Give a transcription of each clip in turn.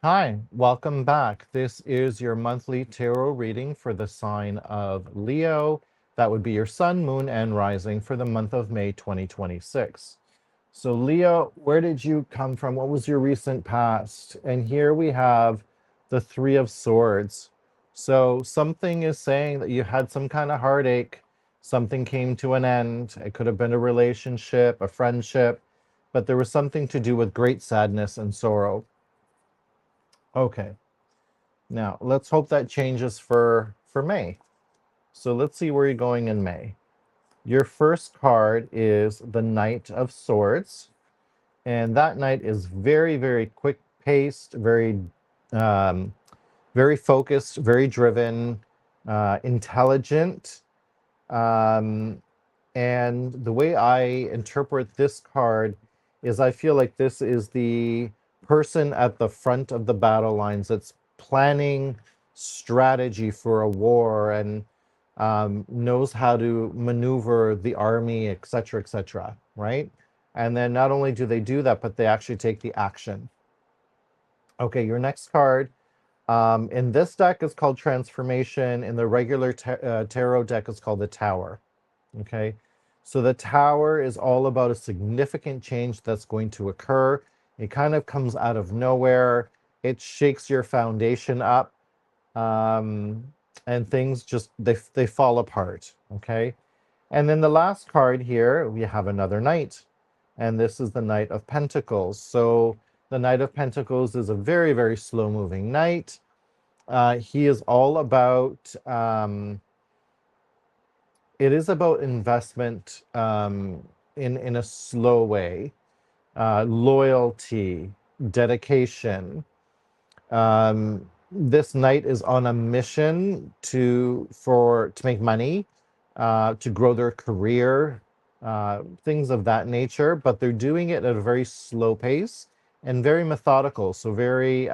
Hi, welcome back. This is your monthly tarot reading for the sign of Leo. That would be your sun, moon, and rising for the month of May 2026. So, Leo, where did you come from? What was your recent past? And here we have the Three of Swords. So, something is saying that you had some kind of heartache, something came to an end. It could have been a relationship, a friendship, but there was something to do with great sadness and sorrow. Okay. Now, let's hope that changes for May. So let's see where you're going in May. Your first card is the Knight of Swords, and that knight is very, very quick paced, um, very focused, very driven, intelligent. Um, and the way I interpret this card is I feel like this is the person at the front of the battle lines that's planning strategy for a war and knows how to maneuver the army, etc., etc., right? And then not only do they do that, but they actually take the action. Okay, your next card in this deck is called Transformation. In the regular tarot deck, is called the Tower. Okay. So the tower is all about a significant change that's going to occur. It kind of comes out of nowhere. It shakes your foundation up. Um, and things just they fall apart. Okay. And then the last card here, we have another knight. And this is the Knight of Pentacles. So the Knight of Pentacles is a very, very slow moving knight. He is all about it is about investment in a slow way, loyalty, dedication. This knight is on a mission to make money, to grow their career, things of that nature. But they're doing it at a very slow pace and very methodical, so very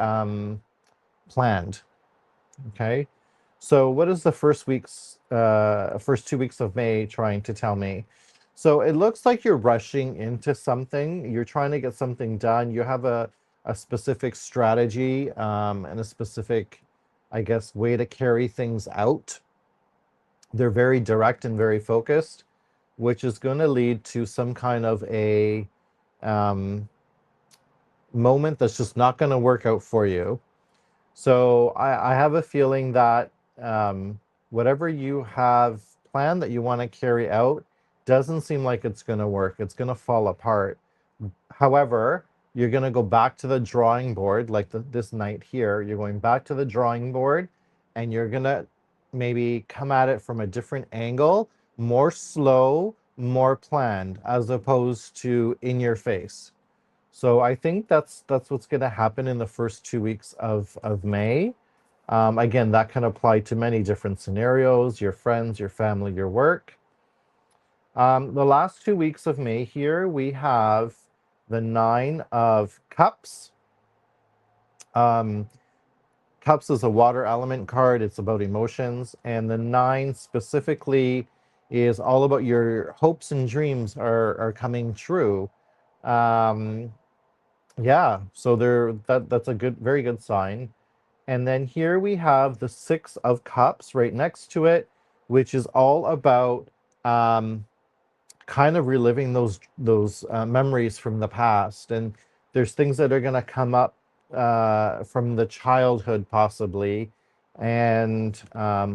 planned. Okay. So what is the first 2 weeks of May trying to tell me? So it looks like you're rushing into something. You're trying to get something done. You have a specific strategy and a specific, I guess, way to carry things out. They're very direct and very focused, which is going to lead to some kind of a um, moment that's just not going to work out for you. So I have a feeling that whatever you have planned that you want to carry out doesn't seem like it's going to work. It's going to fall apart. However, you're going to go back to the drawing board, like this night here. You're going back to the drawing board and you're going to maybe come at it from a different angle, more slow, more planned, as opposed to in your face. So I think that's what's going to happen in the first 2 weeks of May. Again, that can apply to many different scenarios: your friends, your family, your work. The last 2 weeks of May here, we have the Nine of Cups. Um, Cups is a water element card. It's about emotions, and the nine specifically is all about your hopes and dreams are coming true. Um, Yeah, so that's a good, very good sign. And then here we have the Six of Cups right next to it, which is all about um, kind of reliving those memories from the past. And there's things that are going to come up from the childhood, possibly. And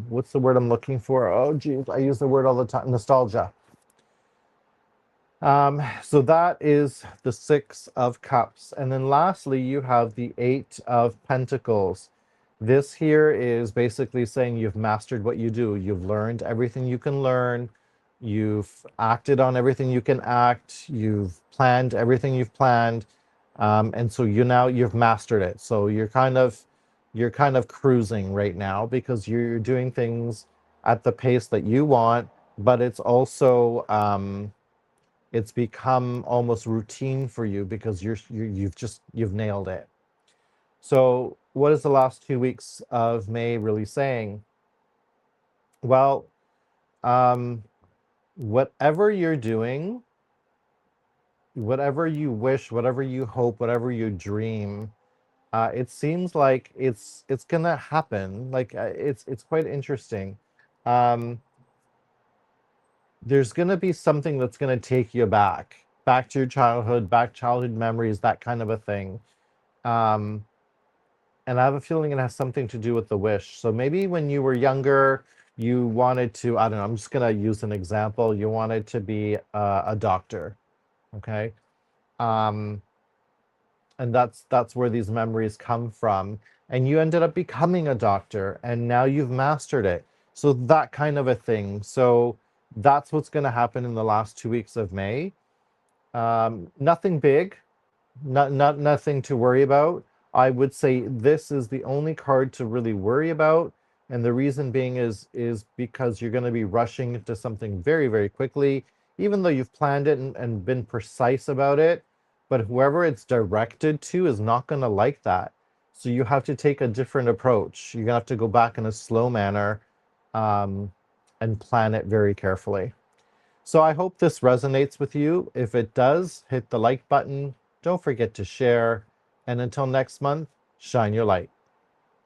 what's the word I'm looking for? Oh, geez, I use the word all the time. Nostalgia. So that is the Six of Cups. And then lastly, you have the Eight of Pentacles. This here is basically saying you've mastered what you do. You've learned everything you can learn. You've acted on everything you can act. You've planned everything you've planned. And so you've mastered it. So you're kind of cruising right now because you're doing things at the pace that you want, but it's become almost routine for you because you've nailed it. So what is the last 2 weeks of May really saying? Well, um, whatever you're doing, whatever you wish, whatever you hope, whatever you dream, It seems like it's gonna happen. Like it's quite interesting. Um, there's gonna be something that's gonna take you back to your childhood, back childhood memories, that kind of a thing. Um, and I have a feeling it has something to do with the wish. So maybe when you were younger, you wanted to, I don't know, I'm just gonna use an example. You wanted to be a doctor, okay? Um, and that's where these memories come from. And you ended up becoming a doctor, and now you've mastered it. So that kind of a thing. So that's what's gonna happen in the last 2 weeks of May. Nothing big, nothing to worry about. I would say this is the only card to really worry about, and the reason being is because you're going to be rushing into something very, very quickly, even though you've planned it and been precise about it. But whoever it's directed to is not going to like that. So you have to take a different approach. You're going to have to go back in a slow manner, um, and plan it very carefully. So I hope this resonates with you. If it does, hit the like button. Don't forget to share. And until next month, shine your light.